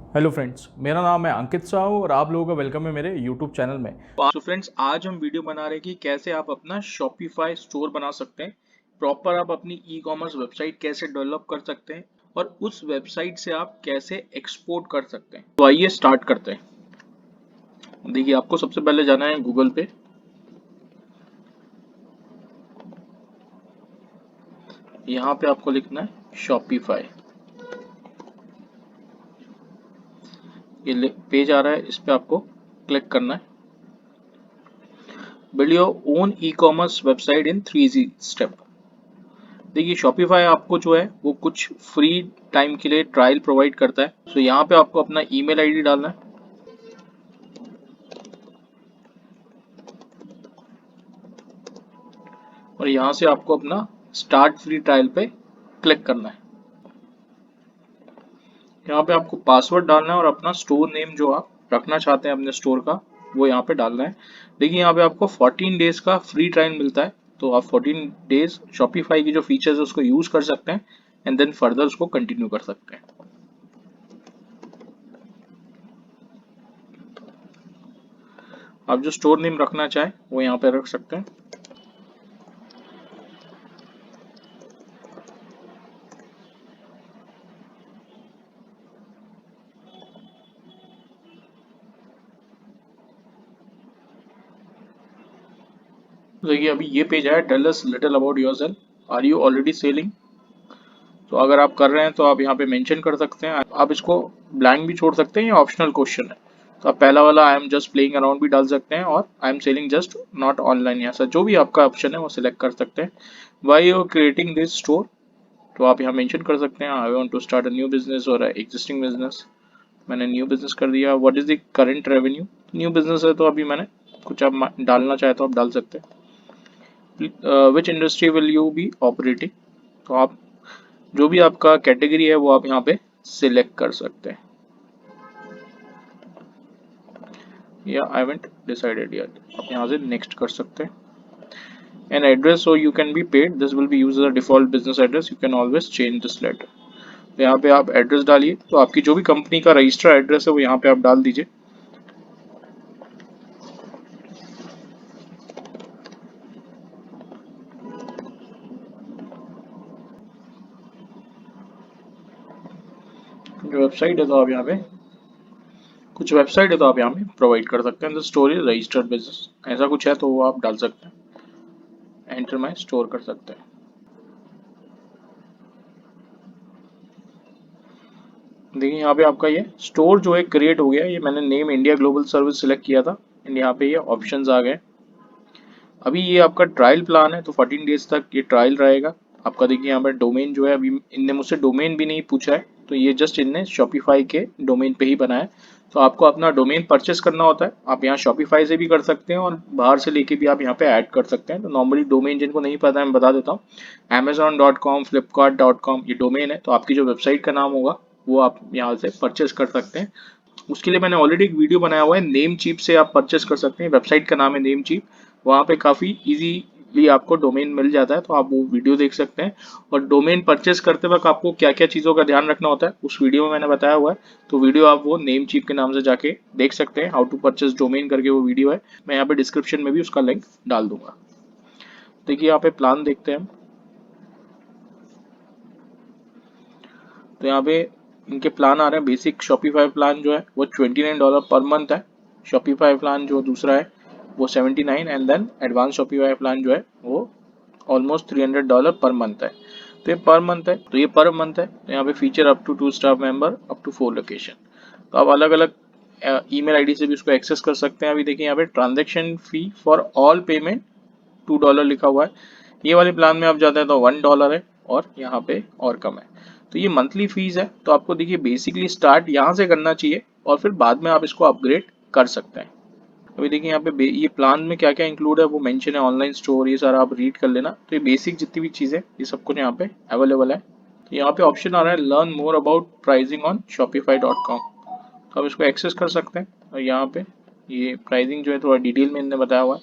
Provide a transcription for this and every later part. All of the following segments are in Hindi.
हेलो फ्रेंड्स, मेरा नाम है अंकित साहू और आप लोगों का वेलकम है मेरे यूट्यूब चैनल में। तो फ्रेंड्स आज हम वीडियो बना रहे हैं कि कैसे आप अपना शॉपिफाई स्टोर बना सकते हैं। प्रॉपर आप अपनी ई कॉमर्स वेबसाइट कैसे डेवलप कर सकते हैं और उस वेबसाइट से आप कैसे एक्सपोर्ट कर सकते हैं। तो आइए स्टार्ट करते हैं। देखिए, आपको सबसे पहले जाना है गूगल पे। यहाँ पे आपको लिखना है शॉपिफाई। ये पेज आ रहा है, इस पे आपको क्लिक करना है। Build your own e commerce website in 3 step. देखिए, शॉपिफाई आपको जो है वो कुछ फ्री टाइम के लिए ट्रायल प्रोवाइड करता है। तो यहाँ पे आपको अपना ईमेल आईडी डालना है और यहाँ से आपको अपना स्टार्ट फ्री ट्रायल पे क्लिक करना है। यहाँ पे आपको पासवर्ड डालना है और अपना स्टोर नेम जो आप रखना चाहते हैं अपने स्टोर का वो यहाँ पे डालना है। देखिए, यहाँ पे आपको 14 डेज का फ्री ट्रायल मिलता है, तो आप 14 डेज शॉपिफाई की जो फीचर्स है उसको यूज कर सकते हैं एंड देन फर्दर उसको कंटिन्यू कर सकते हैं। आप जो स्टोर नेम रखना चाहें वो यहाँ पे रख सकते हैं। देखिए, अभी ये पेज आया, tell us little about yourself, are you already selling. तो अगर आप कर रहे हैं तो आप यहाँ पे मेंशन कर सकते हैं। आप इसको ब्लैंक भी छोड़ सकते हैं, ये ऑप्शनल क्वेश्चन है। तो आप पहला वाला I am just playing around भी डाल सकते हैं और I am selling just not online, या जो भी आपका ऑप्शन है वो सिलेक्ट कर सकते हैं। Why you creating this store, तो आप यहाँ मेंशन कर सकते हैं I want to start a new business और एग्जिस्टिंग बिजनेस। मैंने न्यू बिजनेस कर दिया। What is the current revenue, new business है तो अभी मैंने कुछ आप डालना चाहे तो आप डाल सकते हैं। Which industry will you be operating, तो आप जो भी आपका कैटेगरी है वो आप यहाँ पे सिलेक्ट कर सकते हैं। या आई हैवंट डिसाइडेड येट, आप यहाँ से नेक्स्ट कर सकते हैं। An address so you can be paid, this will be used as a default business address, you can always change this later। तो यहाँ पे आप एड्रेस डालिए, तो आपकी जो भी कंपनी का रजिस्टर एड्रेस है वो यहाँ पे आप डाल दीजिए। जो वेबसाइट है तो आप यहाँ पे कुछ वेबसाइट है तो आप यहाँ पे प्रोवाइड कर सकते हैं। The store is registered business, ऐसा कुछ है तो वो आप डाल सकते हैं। एंटर माई स्टोर कर सकते हैं। देखिए, यहाँ पे आपका ये स्टोर जो है क्रिएट हो गया। ये मैंने name India global service select किया था एंड यहाँ पे ये ऑप्शंस आ गए। अभी ये आपका ट्रायल प्लान है तो 14 डेज तक ये ट्रायल रहेगा आपका। देखिए, यहाँ पर डोमेन जो है, अभी इनने मुझसे डोमेन भी नहीं पूछा है, तो ये जस्ट इनने शॉपिफाई के डोमेन पे ही बनाया है। तो आपको अपना डोमेन परचेस करना होता है, आप यहाँ शॉपिफाई से भी कर सकते हैं और बाहर से लेके भी आप यहाँ पे ऐड कर सकते हैं। तो नॉर्मली डोमेन जिनको नहीं पता है मैं बता देता हूँ, amazon.com, flipkart.com ये डोमेन है। तो आपकी जो वेबसाइट का नाम होगा वो आप यहाँ से परचेस कर सकते हैं। उसके लिए मैंने ऑलरेडी एक वीडियो बनाया हुआ है, नेम चीप से आप परचेस कर सकते हैं। वेबसाइट का नाम है नेम चीप, वहाँ पे काफ़ी इजीली आपको डोमेन मिल जाता है, तो आप वो वीडियो देख सकते हैं। और डोमेन परचेस करते वक्त आपको क्या क्या चीज़ों का ध्यान रखना होता है उस वीडियो में मैंने बताया हुआ है। तो वीडियो आप वो नेम चीप के नाम से जाके देख सकते हैं, हाउ टू परचेस डोमेन करके वो वीडियो है। मैं यहाँ पे डिस्क्रिप्शन में भी उसका लिंक डाल दूंगा। देखिए, यहाँ पे प्लान देखते हैं हम। तो यहाँ पे इनके प्लान आ रहे हैं। बेसिक शॉपिफाई प्लान जो है वो $29 पर मंथ है। शॉपिफाई प्लान जो दूसरा है वो 79, and then advance Shopify plan जो है वो ऑलमोस्ट $300 पर मंथ है। तो ये पर मंथ है, तो ये पर मंथ है। तो यहाँ पे feature up to 2 staff member up to 4 location. तो आप अलग अलग ईमेल आईडी से भी उसको एक्सेस कर सकते हैं। अभी देखिए, यहाँ पे transaction fee for all payment $2 लिखा हुआ है। ये वाले प्लान में आप जाते हैं तो $1 है और यहाँ पे और कम है। तो ये मंथली फीस है। तो आपको देखिए बेसिकली स्टार्ट यहाँ से करना चाहिए और फिर बाद में आप इसको अपग्रेड कर सकते हैं। अभी देखिए, यहाँ पे ये प्लान में क्या क्या इंक्लूड है वो मेंशन है, ऑनलाइन स्टोर, ये सारा आप रीड कर लेना। तो ये बेसिक जितनी भी चीज़ें ये सब कुछ यहाँ पे अवेलेबल है। तो यहाँ पे ऑप्शन आ रहा है learn more about pricing on shopify.com, तो आप इसको एक्सेस कर सकते हैं। और यहाँ पे ये प्राइसिंग जो है थोड़ा डिटेल में इन्होंने बताया हुआ है,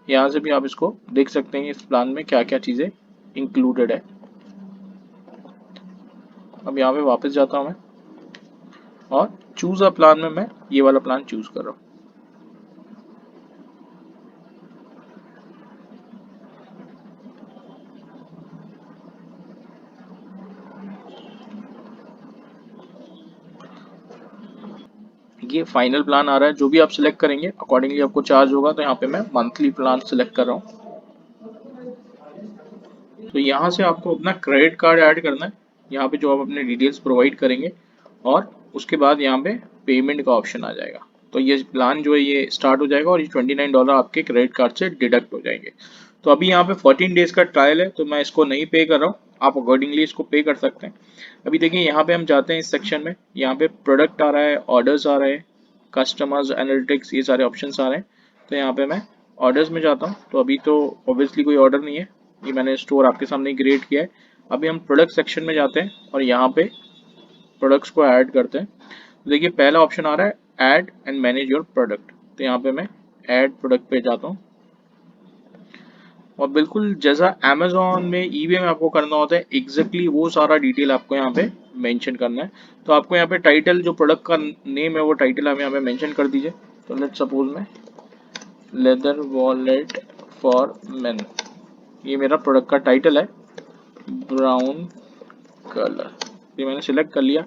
यहाँ से भी आप इसको देख सकते हैं इस प्लान में क्या क्या चीज़ें इंक्लूडेड है। अब यहाँ पे वापस जाता हूँ मैं और चूज अ प्लान में मैं ये वाला प्लान चूज कर रहा हूँ। ये फाइनल प्लान आ रहा है, जो भी आप सिलेक्ट करेंगे अकॉर्डिंगली आपको चार्ज होगा। तो यहाँ पे मैं मंथली प्लान सिलेक्ट कर रहा हूँ। तो यहाँ से आपको अपना क्रेडिट कार्ड ऐड करना है, यहाँ पे जो आप अपने डिटेल्स प्रोवाइड करेंगे, और उसके बाद यहाँ पे पेमेंट का ऑप्शन आ जाएगा। तो ये प्लान जो है ये स्टार्ट हो जाएगा और ये $29 आपके क्रेडिट कार्ड से डिडक्ट हो जाएंगे। तो अभी यहाँ पे 14 डेज का ट्रायल है, तो मैं इसको नहीं पे कर रहा हूँ, आप अकॉर्डिंगली इसको पे कर सकते हैं। अभी देखिए यहाँ पे हम जाते हैं इस सेक्शन में, यहाँ पे प्रोडक्ट आ रहा है, ऑर्डर्स आ रहे हैं, कस्टमर्स एनालिटिक्स, ये सारे ऑप्शंस आ रहे हैं। तो यहाँ पे मैं ऑर्डर्स में जाता हूँ। तो अभी तो ऑब्वियसली कोई ऑर्डर नहीं है, ये मैंने स्टोर आपके सामने क्रिएट किया है। अभी हम प्रोडक्ट सेक्शन में जाते हैं और यहाँ पे प्रोडक्ट्स को ऐड करते हैं। तो देखिए पहला ऑप्शन आ रहा है add and manage your product. तो यहाँ पे मैं ऐड प्रोडक्ट पे जाता हूँ, और बिल्कुल जैसा अमेजोन में, ईबे में आपको करना होता है एग्जैक्टली वो सारा डिटेल आपको यहाँ पे मेंशन करना है। तो आपको यहाँ पे टाइटल, जो प्रोडक्ट का नेम है वो टाइटल आप यहाँ पे मेंशन कर दीजिए। तो लेट्स सपोज में लेदर वॉलेट फॉर मेन, ये मेरा प्रोडक्ट का टाइटल है, ब्राउन कलर। ये मैंने सिलेक्ट कर लिया।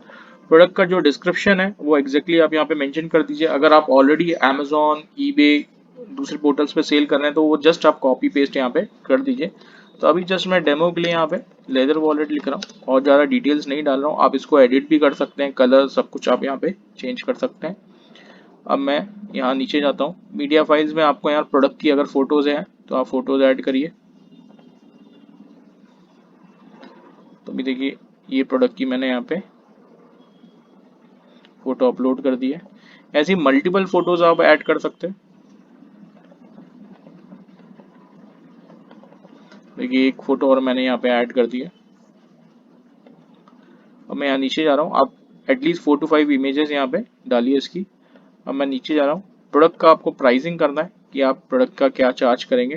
प्रोडक्ट का जो डिस्क्रिप्शन है वो एग्जैक्टली आप यहाँ पे मेंशन कर दीजिए। अगर आप ऑलरेडी अमेजोन, ईबे, दूसरे पोर्टल्स पे सेल कर रहे हैं तो वो जस्ट आप कॉपी पेस्ट यहाँ पे कर दीजिए। तो अभी जस्ट मैं डेमो के लिए यहाँ पे लेदर वॉलेट लिख रहा हूँ और ज़्यादा डिटेल्स नहीं डाल रहा हूँ। आप इसको एडिट भी कर सकते हैं, कलर सब कुछ आप यहाँ पे चेंज कर सकते हैं। अब मैं यहाँ नीचे जाता हूँ, मीडिया फाइल्स में आपको यहाँ प्रोडक्ट की अगर फोटोज हैं तो आप फोटोज ऐड करिए। तो अभी देखिए ये प्रोडक्ट की मैंने यहाँ पे फोटो अपलोड कर दी है। ऐसी मल्टीपल फोटोज आप ऐड कर सकते हैं। देखिए एक फोटो और मैंने यहाँ पे ऐड कर दी है। अब मैं यहाँ नीचे जा रहा हूँ, आप एटलीस्ट 4 to 5 इमेजेस यहाँ पे डालिए इसकी। अब मैं नीचे जा रहा हूँ, प्रोडक्ट का आपको प्राइसिंग करना है कि आप प्रोडक्ट का क्या चार्ज करेंगे।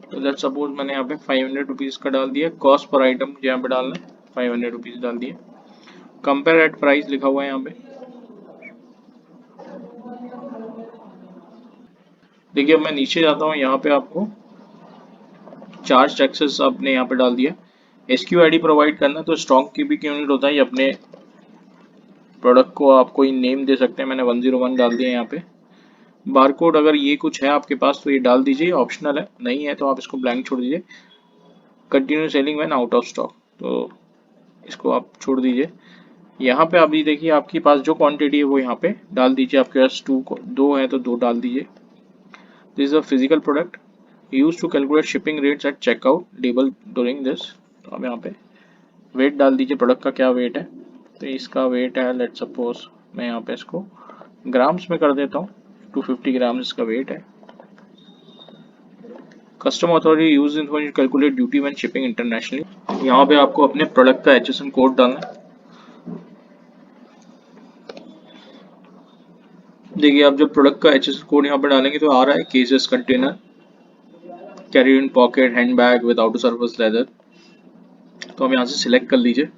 तो लेट्स सपोज मैंने यहाँ पे 500 रुपीज़ का डाल दिया। कॉस्ट पर आइटम मुझे यहाँ पे डालना है, 500 रुपीज़ डाल दिए। कंपेयर एट प्राइस लिखा हुआ है यहाँ पे। देखिए अब मैं नीचे जाता हूँ, यहाँ पे आपको चार्ज टैक्सेस आपने यहाँ पे डाल दिया। एसक्यू आईडी प्रोवाइड करना है, तो स्टॉक कीपिंग यूनिट होता है, ये अपने प्रोडक्ट को आप कोई नेम दे सकते हैं। मैंने 101 डाल दिया यहाँ पे। बारकोड अगर ये कुछ है आपके पास तो ये डाल दीजिए, ऑप्शनल है, नहीं है तो आप इसको ब्लैंक छोड़ दीजिए। Continue selling when out of stock, तो इसको आप छोड़ दीजिए। यहाँ पे अभी देखिए आपके पास जो क्वांटिटी है वो यहाँ पे डाल दीजिए। आपके पास दो है तो दो डाल दीजिए। This is a physical product use to calculate shipping rates at checkout label during this. तो आप यहाँ पे वेट डाल दीजिए, प्रोडक्ट का क्या वेट है। तो इसका वेट है, लेट सपोज मैं यहाँ पे इसको ग्राम्स में कर देता हूँ, 250 ग्राम्स इसका वेट है। Custom authority use information calculate duty when shipping internationally. यहाँ पे आपको अपने प्रोडक्ट का HSN कोड डालना है। देखिए आप जब प्रोडक्ट का HSN कोड यहाँ पे डालेंगे तो आ रहा है cases container carry in pocket hand bag with outer surface leather. तो हम यहाँ से सिलेक्ट कर लीजिए।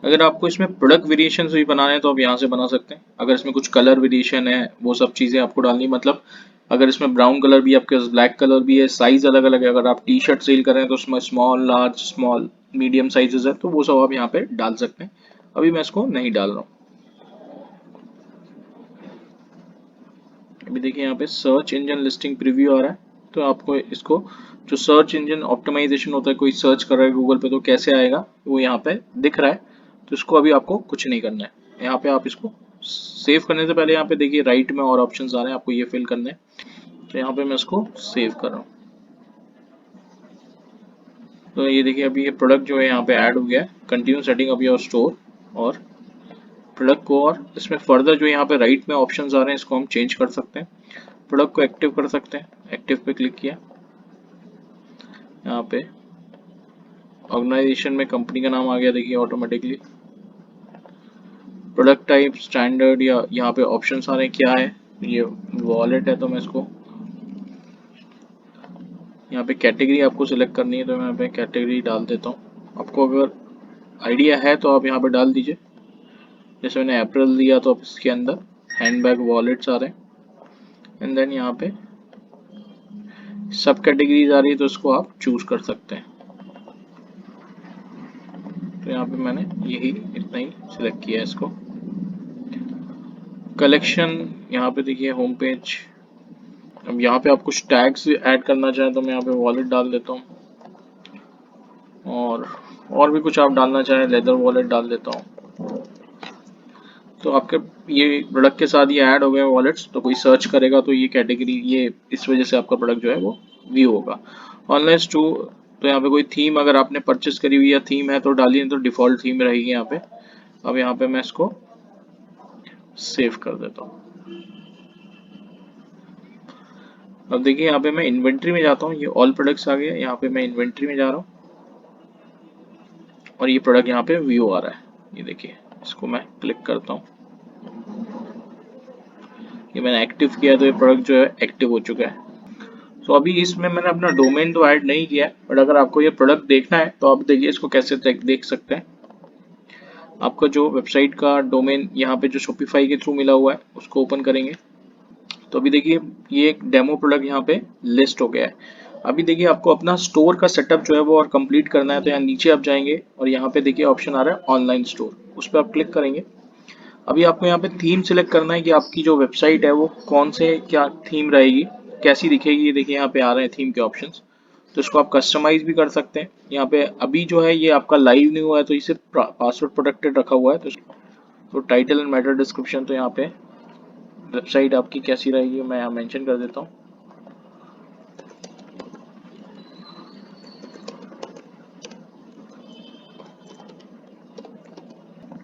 अगर आपको इसमें प्रोडक्ट वेरिएशन भी बनाने हैं तो आप यहाँ से बना सकते हैं। अगर इसमें कुछ कलर वेरिएशन है वो सब चीज़ें आपको डालनी, मतलब अगर इसमें ब्राउन कलर भी, आपके पास ब्लैक कलर भी है, साइज अलग अलग है। अगर आप टी शर्ट सेल कर रहे हैं तो उसमें small, large, small, medium sizes है, तो वो सब आप यहाँ पे डाल सकते हैं। अभी मैं इसको नहीं डाल रहा हूँ। अभी देखिए यहाँ पे सर्च इंजन लिस्टिंग प्रीव्यू आ रहा है। तो आपको इसको, जो सर्च इंजन ऑप्टिमाइजेशन होता है, कोई सर्च कर रहा है गूगल पे तो कैसे आएगा वो यहाँ पे दिख रहा है। तो इसको अभी आपको कुछ नहीं करना है। यहाँ पे आप इसको सेव करने से पहले यहाँ पे देखिए राइट में और ऑप्शंस आ रहे हैं, आपको ये फिल करने हैं। तो यहाँ पे मैं इसको सेव कर रहा हूँ। तो ये देखिए अभी ये प्रोडक्ट जो है यहाँ पे ऐड हो गया है। Continue setting up your store और प्रोडक्ट को, और इसमें फर्दर जो यहाँ पे राइट में ऑप्शंस आ रहे हैं इसको हम चेंज कर सकते हैं। प्रोडक्ट को एक्टिव कर सकते हैं, एक्टिव पे क्लिक किया। यहाँ पे ऑर्गेनाइजेशन में कंपनी का नाम आ गया देखिए ऑटोमेटिकली। प्रोडक्ट टाइप स्टैंडर्ड, या यहाँ पे ऑप्शंस आ रहे हैं क्या है। ये वॉलेट है तो मैं इसको, यहाँ पे कैटेगरी आपको सिलेक्ट करनी है तो मैं यहाँ पे कैटेगरी डाल देता हूँ। आपको अगर आइडिया है तो आप यहाँ पे डाल दीजिए। जैसे मैंने अप्रैल दिया तो अब इसके अंदर हैंडबैग वॉलेट्स आ रहे हैं एंड देन यहाँ पे सब कैटेगरीज आ रही है तो इसको आप चूज कर सकते हैं। तो यहाँ पे मैंने यही इतना ही सिलेक्ट किया है इसको। कलेक्शन यहाँ पे देखिए होम पेज। अब यहाँ पे आप कुछ टैग्स ऐड करना चाहें तो मैं यहाँ पे वॉलेट डाल देता हूँ, और भी कुछ आप डालना चाहें लेदर वॉलेट डाल देता हूँ। तो आपके ये प्रोडक्ट के साथ ये ऐड हो गए वॉलेट्स, तो कोई सर्च करेगा तो ये कैटेगरी, ये इस वजह से आपका प्रोडक्ट जो है वो व्यू होगा। ऑनलाइन स्टोर, तो यहाँ पे कोई थीम अगर आपने परचेस करी हुई या थीम है तो डालिए, तो डिफ़ॉल्ट थीम रहेगी यहाँ पे। अब यहाँ पे मैं इसको सेव कर देता हूँ। अब देखिए यहाँ पे मैं इन्वेंट्री में जाता हूँ, ये ऑल प्रोडक्ट्स आ गया, यहाँ पे मैं इन्वेंट्री में जा रहा हूँ और ये प्रोडक्ट यहाँ पे व्यू आ रहा है। ये देखिए, इसको मैं क्लिक करता हूँ, ये मैंने एक्टिव किया तो ये प्रोडक्ट जो है एक्टिव हो चुका है। तो अभी इसमें मैंने अपना डोमेन तो ऐड नहीं किया है, बट अगर आपको ये प्रोडक्ट देखना है तो आप देखिए इसको कैसे देख सकते हैं। आपका जो वेबसाइट का डोमेन यहाँ पे जो शॉपिफाई के थ्रू मिला हुआ है उसको ओपन करेंगे, तो अभी देखिए ये एक डेमो प्रोडक्ट यहाँ पे लिस्ट हो गया है। अभी देखिए आपको अपना स्टोर का सेटअप जो है वो और कंप्लीट करना है, तो यहाँ नीचे आप जाएंगे और यहाँ पे देखिए ऑप्शन आ रहा है ऑनलाइन स्टोर, उस पर आप क्लिक करेंगे। अभी आपको यहाँ पे थीम सिलेक्ट करना है कि आपकी जो वेबसाइट है वो कौन से क्या थीम रहेगी, कैसी दिखेगी। ये देखिए यहाँ पे आ रहे हैं थीम के ऑप्शंस, तो इसको आप कस्टमाइज भी कर सकते हैं। यहाँ पे अभी जो है ये आपका लाइव नहीं हुआ है तो इसे पासवर्ड प्रोटेक्टेड रखा हुआ है। तो टाइटल एंड मेटा डिस्क्रिप्शन, तो यहाँ पे वेबसाइट आपकी कैसी रहेगी मैं यहाँ मेंशन कर देता हूँ।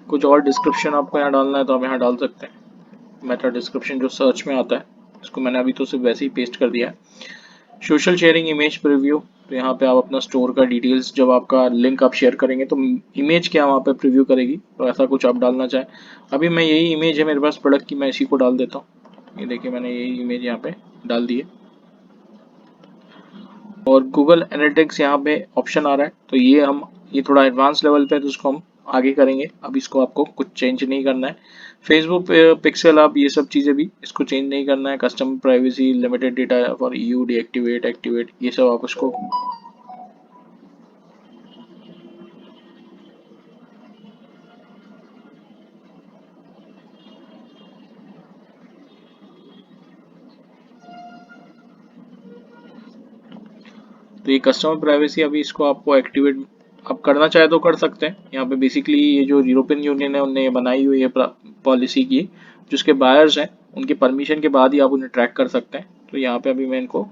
कुछ और डिस्क्रिप्शन आपको यहाँ डालना है तो आप यहाँ डाल सकते हैं। मेटा डिस्क्रिप्शन जो सर्च में आता है, इसको मैंने अभी तो सिर्फ वैसे ही पेस्ट कर दिया है। सोशल शेयरिंग इमेज प्रीव्यू, तो यहाँ पे आप अपना स्टोर का डिटेल्स, जब आपका लिंक आप शेयर करेंगे तो इमेज क्या वहाँ पे प्रीव्यू करेगी, तो ऐसा कुछ आप डालना चाहें। अभी मैं यही इमेज है मेरे पास प्रोडक्ट की, मैं इसी को डाल देता हूँ। ये देखिए मैंने यही इमेज यहाँ पे डाल दी है। और गूगल एनालिटिक्स यहाँ पे ऑप्शन आ रहा है, तो ये थोड़ा एडवांस लेवल पे है तो इसको हम आगे करेंगे। अब इसको आपको कुछ चेंज नहीं करना है। फेसबुक पिक्सल, आप ये सब चीज़ें भी इसको चेंज नहीं करना है। Customer privacy, limited data for you, deactivate, activate, ये सब आप उसको। तो ये कस्टमर प्राइवेसी, अभी इसको आपको एक्टिवेट आप करना चाहे तो कर सकते हैं। यहाँ पे बेसिकली ये जो यूरोपियन यूनियन है उनने बनाई हुई है पॉलिसी की, जो उसके बायर्स हैं उनके परमिशन के बाद ही आप उन्हें ट्रैक कर सकते हैं। तो यहाँ पे अभी मैं इनको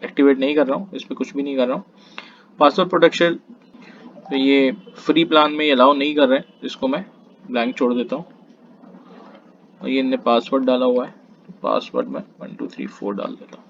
एक्टिवेट नहीं कर रहा हूँ, इस पर कुछ भी नहीं कर रहा हूँ। पासवर्ड प्रोटेक्शन, तो ये फ्री प्लान में ये अलाउ नहीं कर रहे हैं, इसको मैं ब्लैंक छोड़ देता हूँ। और ये इनने पासवर्ड डाला हुआ है, तो पासवर्ड में 1234 डाल देता हूँ।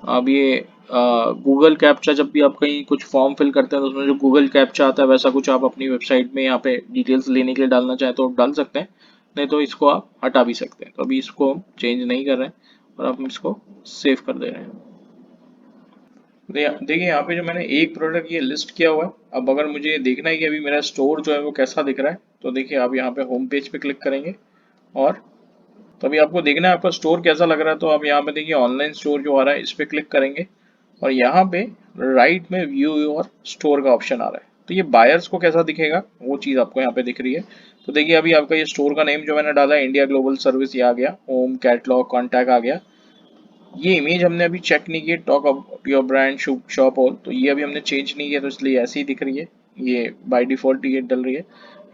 अब ये गूगल कैप्चा, जब भी आप कहीं कुछ फॉर्म फिल करते हैं तो उसमें जो गूगल कैप्चा आता है वैसा कुछ आप अपनी वेबसाइट में यहाँ पे डिटेल्स लेने के लिए डालना चाहें तो डाल सकते हैं, नहीं तो इसको आप हटा भी सकते हैं। तो अभी इसको हम चेंज नहीं कर रहे हैं और अब हम इसको सेव कर दे रहे हैं। देखिए यहाँ पे जो मैंने एक प्रोडक्ट ये लिस्ट किया हुआ है, अब अगर मुझे देखना है कि अभी मेरा स्टोर जो है वो कैसा दिख रहा है, तो देखिए आप यहाँ पे होम पेज पे क्लिक करेंगे और तो अभी आपको देखना है आपका स्टोर कैसा लग रहा है, तो आप यहाँ पे देखिए ऑनलाइन स्टोर जो आ रहा है इस पे क्लिक करेंगे और यहाँ पे राइट में व्यू और स्टोर का ऑप्शन आ रहा है। तो ये बायर्स को कैसा दिखेगा वो चीज़ आपको यहाँ पे दिख रही है। तो देखिए अभी आपका ये स्टोर का नेम जो मैंने डाला है इंडिया ग्लोबल सर्विस, ये आ गया, होम, कैटलॉग, कॉन्टैक्ट आ गया। ये इमेज हमने अभी चेक नहीं की, talk about your brand, shop all, तो ये अभी हमने चेंज नहीं किया तो इसलिए ऐसे ही दिख रही है, ये बाय डिफॉल्ट ये डल रही है।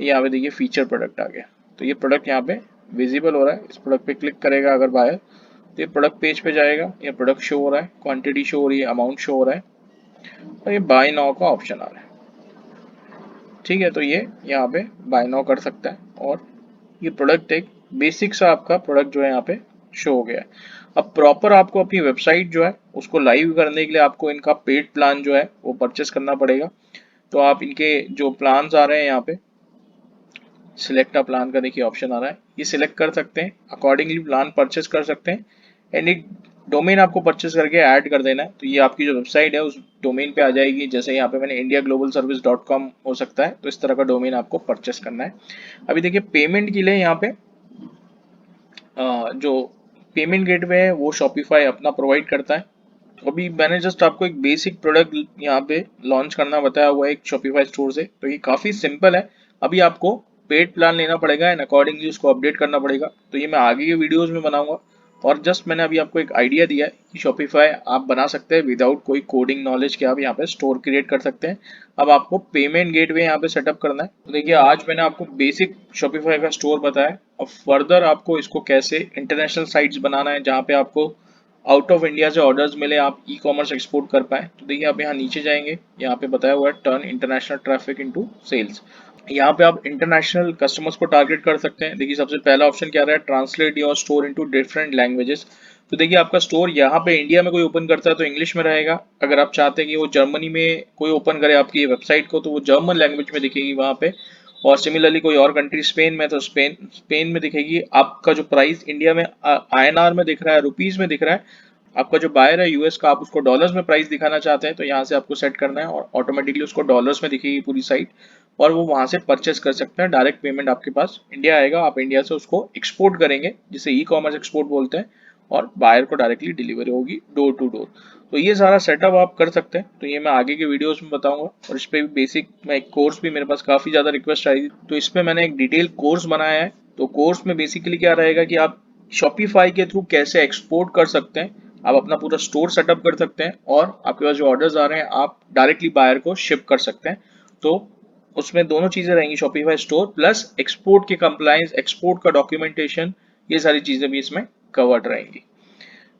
यहाँ पे देखिए फीचर प्रोडक्ट आ गया, तो ये प्रोडक्ट यहाँ पे विजिबल हो रहा है। इस प्रोडक्ट पे क्लिक करेगा अगर बायर, तो ये प्रोडक्ट पेज पे जाएगा, ये प्रोडक्ट शो हो रहा है, क्वांटिटी शो हो रही है, अमाउंट शो हो रहा है और ये बाय नाउ का ऑप्शन आ रहा है। ठीक है, तो ये यहाँ पे बाय नाउ कर सकता है और ये प्रोडक्ट एक बेसिक सा आपका प्रोडक्ट जो है यहाँ पे शो हो गया है। अब प्रॉपर आपको अपनी वेबसाइट जो है उसको लाइव करने के लिए आपको इनका पेड प्लान जो है वो परचेस करना पड़ेगा। तो आप इनके जो प्लान्स आ रहे हैं यहाँ पे सिलेक्ट अ प्लान का देखिए ऑप्शन आ रहा है, ये सिलेक्ट कर सकते हैं, अकॉर्डिंगली प्लान परचेस कर सकते हैं एंड इट डोमेन आपको परचेस करके ऐड कर देना है, तो ये आपकी जो वेबसाइट है उस डोमेन पे आ जाएगी। जैसे यहाँ पे मैंने indiaglobalservice.com हो सकता है, तो इस तरह का डोमेन आपको परचेस करना है। अभी देखिए पेमेंट के लिए यहाँ पे जो पेमेंट गेटवे है वो शॉपिफाई अपना प्रोवाइड करता है। तो अभी मैंने जस्ट आपको एक बेसिक प्रोडक्ट यहाँ पे लॉन्च करना बताया हुआ है एक शॉपिफाई स्टोर से, तो ये काफ़ी सिंपल है। अभी आपको पेड प्लान लेना पड़ेगा एंड अकॉर्डिंगली उसको अपडेट करना पड़ेगा, तो ये मैं आगे के वीडियोस में बनाऊंगा। और जस्ट मैंने अभी आपको एक आइडिया दिया है कि शॉपिफाई आप बना सकते हैं विदाउट कोई कोडिंग नॉलेज के, आप यहाँ पे स्टोर क्रिएट कर सकते हैं। अब आपको पेमेंट गेटवे यहाँ पे सेटअप करना है। तो देखिए आज मैंने आपको बेसिक शॉपिफाई का स्टोर बताया, अब फर्दर आपको इसको कैसे इंटरनेशनल साइट्स बनाना है जहाँ पे आपको आउट ऑफ इंडिया से ऑर्डर्स मिले, आप ई कॉमर्स एक्सपोर्ट कर पाए। तो देखिए आप यहाँ नीचे जाएंगे, यहाँ पे बताया हुआ है turn international traffic into sales. यहाँ पे आप इंटरनेशनल कस्टमर्स को टारगेट कर सकते हैं। देखिए सबसे पहला ऑप्शन क्या रहा है, translate your store into different languages. तो देखिए आपका स्टोर यहाँ पे इंडिया में कोई ओपन करता है तो इंग्लिश में रहेगा। अगर आप चाहते हैं कि वो जर्मनी में कोई ओपन करे आपकी ये वेबसाइट को, तो वो जर्मन लैंग्वेज में दिखेगी वहाँ पे। और सिमिलरली कोई और कंट्री स्पेन में, तो स्पेन में दिखेगी। आपका जो प्राइस इंडिया में INR में दिख रहा है, रुपीज में दिख रहा है। आपका जो बायर है यूएस का, आप उसको डॉलर्स में प्राइस दिखाना चाहते हैं, तो यहाँ से आपको सेट करना है और ऑटोमेटिकली उसको डॉलर्स में दिखेगी पूरी साइट, और वो वहाँ से परचेस कर सकते हैं। डायरेक्ट पेमेंट आपके पास इंडिया आएगा, आप इंडिया से उसको एक्सपोर्ट करेंगे जिसे ई कॉमर्स एक्सपोर्ट बोलते हैं, और बायर को डायरेक्टली डिलीवरी होगी डोर टू डोर। तो ये सारा सेटअप आप कर सकते हैं, तो ये मैं आगे के वीडियोस में बताऊंगा। और इस पे भी बेसिक मैं एक कोर्स भी, मेरे पास काफ़ी ज़्यादा रिक्वेस्ट आई थी, तो इस पे मैंने एक डिटेल कोर्स बनाया है। तो कोर्स में बेसिकली क्या रहेगा कि आप शॉपिफाई के थ्रू कैसे एक्सपोर्ट कर सकते हैं, आप अपना पूरा स्टोर सेटअप कर सकते हैं, और आपके पास जो ऑर्डर्स आ रहे हैं आप डायरेक्टली बायर को शिप कर सकते हैं। तो उसमें दोनों चीज़ें रहेंगी, शॉपिफाई स्टोर प्लस एक्सपोर्ट के कंप्लायंस, एक्सपोर्ट का डॉक्यूमेंटेशन, ये सारी चीज़ें भी इसमें कवर्ड रहेंगी।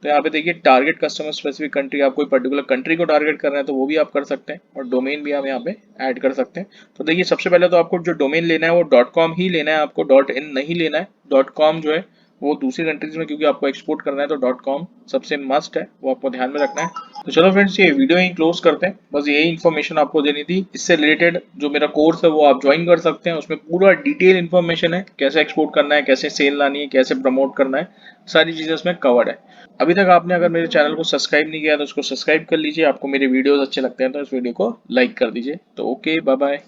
तो यहाँ पे देखिए टारगेट कस्टमर स्पेसिफिक कंट्री, आप कोई पर्टिकुलर कंट्री को टारगेट कर रहे हैं तो वो भी आप कर सकते हैं, और डोमेन भी आप यहाँ पे ऐड कर सकते हैं। तो देखिए सबसे पहले तो आपको जो डोमेन लेना है वो .com ही लेना है, आपको .in नहीं लेना है। .com जो है वो दूसरी कंट्रीज में क्योंकि आपको एक्सपोर्ट करना है, तो .com सबसे मस्ट है, वो आपको ध्यान में रखना है। तो चलो फ्रेंड्स ये वीडियो ही क्लोज करते हैं, बस यही इन्फॉर्मेशन आपको देनी थी। इससे रिलेटेड जो मेरा कोर्स है वो आप ज्वाइन कर सकते हैं, उसमें पूरा डिटेल इन्फॉर्मेशन है, कैसे एक्सपोर्ट करना है, कैसे सेल लानी है, कैसे प्रमोट करना है, सारी चीज़ें उसमें कवर्ड है। अभी तक आपने अगर मेरे चैनल को सब्सक्राइब नहीं किया तो उसको सब्सक्राइब कर लीजिए। आपको मेरे वीडियोस अच्छे लगते हैं तो इस वीडियो को लाइक कर दीजिए। तो ओके, बाय बाय।